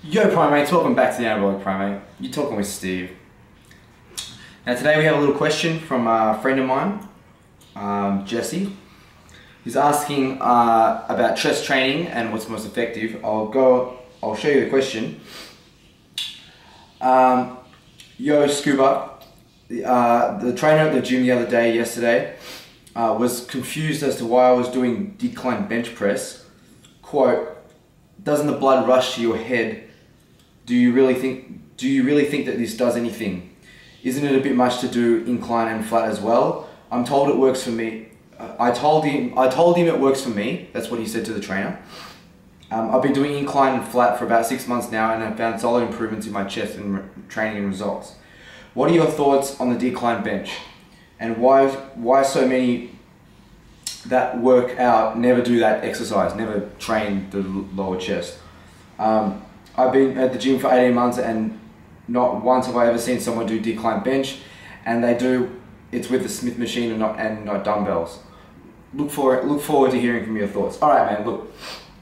Yo primates, welcome back to the Anabolic Primate. You're talking with Steve. Now today we have a little question from a friend of mine, Jesse. He's asking about chest training and what's most effective. I'll show you the question. Yo Scuba, the trainer at the gym yesterday was confused as to why I was doing decline bench press. Quote, "Doesn't the blood rush to your head? Do you really think that this does anything? Isn't it a bit much to do incline and flat as well? I'm told it works for me." I told him it works for me. That's what he said to the trainer. I've been doing incline and flat for about 6 months now, and I've found solid improvements in my chest and training and results. What are your thoughts on the decline bench, and why so many that work out never do that exercise, never train the lower chest? I've been at the gym for 18 months and not once have I ever seen someone do decline bench, and it's with the Smith machine and not dumbbells. Look forward to hearing from your thoughts. Alright man, look.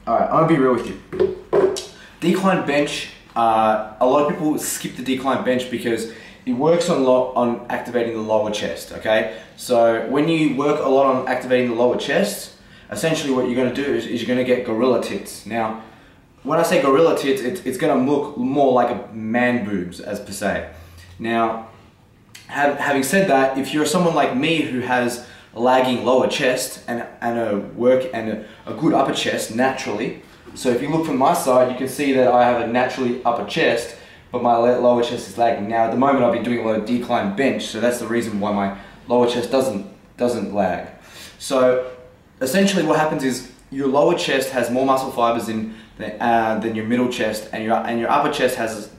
Alright, I'm gonna be real with you. Decline bench, a lot of people skip the decline bench because it works on activating the lower chest, okay? So when you work a lot on activating the lower chest, essentially what you're gonna do is you're gonna get gorilla tits. Now, when I say gorilla tits, it's going to look more like a man boobs as per se. Now, having said that, if you're someone like me who has a lagging lower chest and a good upper chest naturally, so if you look from my side, you can see that I have a naturally upper chest, but my lower chest is lagging. Now, at the moment, I've been doing a lot of decline bench, so that's the reason why my lower chest doesn't lag. So, essentially, what happens is your lower chest has more muscle fibers than your middle chest, and your upper chest has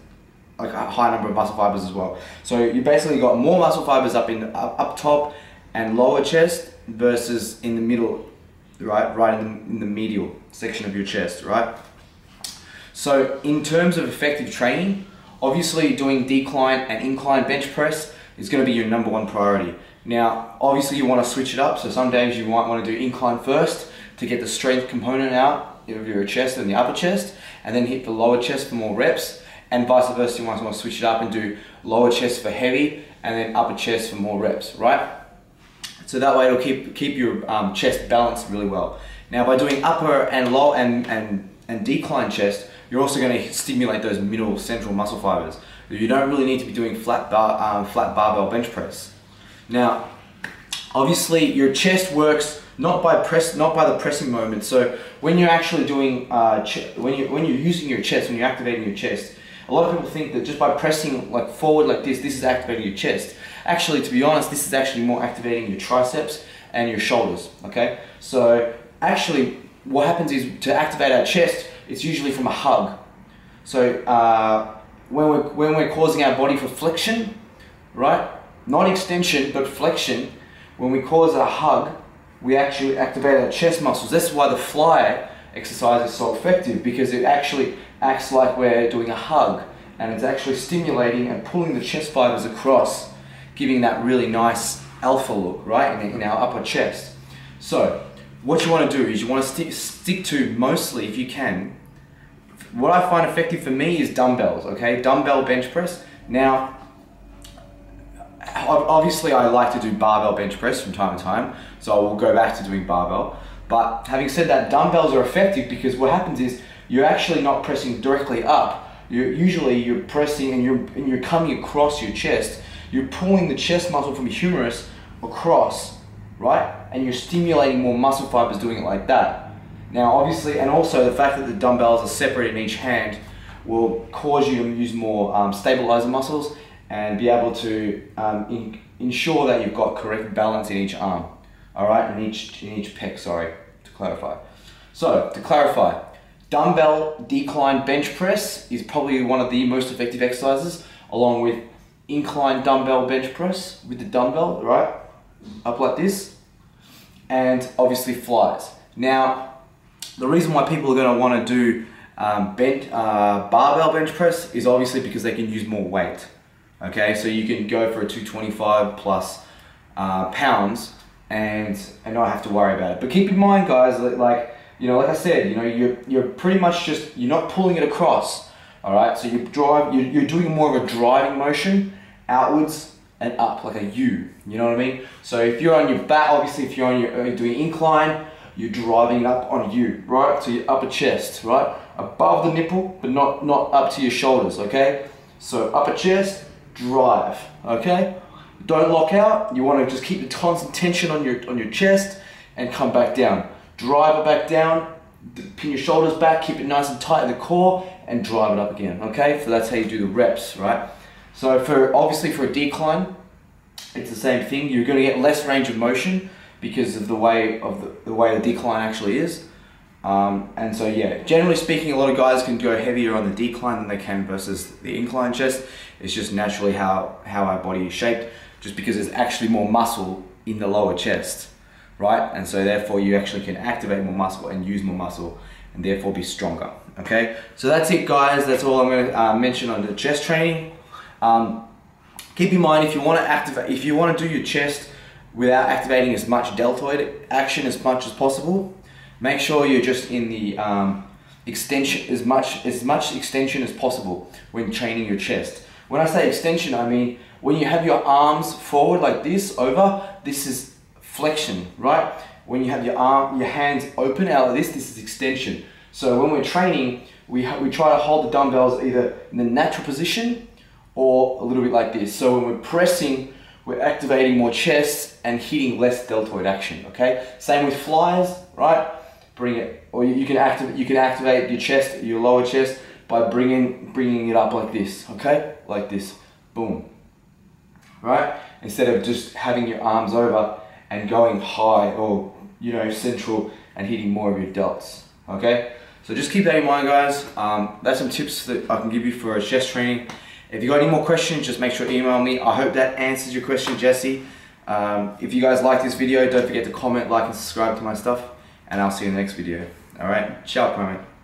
like a high number of muscle fibers as well. So you basically got more muscle fibers up top and lower chest versus in the middle, right in the medial section of your chest, right? So in terms of effective training, obviously doing decline and incline bench press is going to be your #1 priority. Now, obviously you want to switch it up, so some days you might want to do incline first to get the strength component out of your chest and the upper chest, and then hit the lower chest for more reps, and vice versa. You might want to switch it up and do lower chest for heavy and then upper chest for more reps, right? So that way it'll keep your chest balanced really well. Now by doing upper and low and decline chest, you're also going to stimulate those middle central muscle fibers. You don't really need to be doing flat barbell bench press. Now, obviously your chest works not by the pressing moment. So when you're actually doing when you're using your chest, when you're activating your chest, a lot of people think that just by pressing like forward like this is activating your chest. Actually, to be honest, this is actually more activating your triceps and your shoulders. Okay, so actually, what happens is to activate our chest, it's usually from a hug. So when we're causing our body for flexion, right? Not extension, but flexion. When we cause a hug, we actually activate our chest muscles. That's why the fly exercise is so effective, because it actually acts like we're doing a hug, and it's actually stimulating and pulling the chest fibers across, giving that really nice alpha look, right, in our upper chest. So what you want to do is you want to stick to, mostly if you can, what I find effective for me is dumbbells, okay? Dumbbell bench press. Now, obviously I like to do barbell bench press from time to time, so I will go back to doing barbell. But having said that, dumbbells are effective because what happens is you're actually not pressing directly up. You're pressing and you're coming across your chest. You're pulling the chest muscle from your humerus across, right? And you're stimulating more muscle fibers doing it like that. Now obviously, and also the fact that the dumbbells are separate in each hand will cause you to use more stabilizer muscles and be able to ensure that you've got correct balance in each arm, all right, in each pec, sorry, to clarify. So, to clarify, dumbbell decline bench press is probably one of the most effective exercises, along with incline dumbbell bench press with the dumbbell, right, up like this, and obviously flies. Now, the reason why people are going to want to do barbell bench press is obviously because they can use more weight. Okay, so you can go for a 225 plus pounds and not have to worry about it. But keep in mind, guys, like I said, you're pretty much you're not pulling it across. All right, so you're doing more of a driving motion outwards and up, like a U, you know what I mean? So if you're on your back, obviously if you're doing incline, you're driving it up on you, right? So your upper chest, right? Above the nipple, but not up to your shoulders, okay? So upper chest, drive, okay? Don't lock out. You want to just keep the constant tension on your chest and come back down. Drive it back down, pin your shoulders back, keep it nice and tight in the core, and drive it up again, okay? So that's how you do the reps, right? So obviously for a decline, it's the same thing. You're going to get less range of motion because of the way the decline actually is. And so yeah, generally speaking, a lot of guys can go heavier on the decline than they can versus the incline chest. It's just naturally how our body is shaped, just because there's actually more muscle in the lower chest, right? And so therefore you actually can activate more muscle and use more muscle and therefore be stronger, okay? So that's it, guys. That's all I'm going to mention on the chest training. Keep in mind, if you want to do your chest without activating as much deltoid action as much as possible, make sure you're just in the extension, as much extension as possible when training your chest. When I say extension, I mean when you have your arms forward like this, this is flexion, right? When you have your hands open out like this is extension. So when we're training, we try to hold the dumbbells either in the natural position or a little bit like this. So when we're pressing, we're activating more chest and hitting less deltoid action, okay? Same with flies, right? Bring it, or you can activate your chest, your lower chest, by bringing it up like this, okay? Like this, boom, right? Instead of just having your arms over and going high or, you know, central and hitting more of your delts, okay? So just keep that in mind, guys. That's some tips that I can give you for a chest training. If you got any more questions, just make sure to email me. I hope that answers your question, Jesse. If you guys like this video, don't forget to comment, like, and subscribe to my stuff. And I'll see you in the next video. Alright, ciao, primate.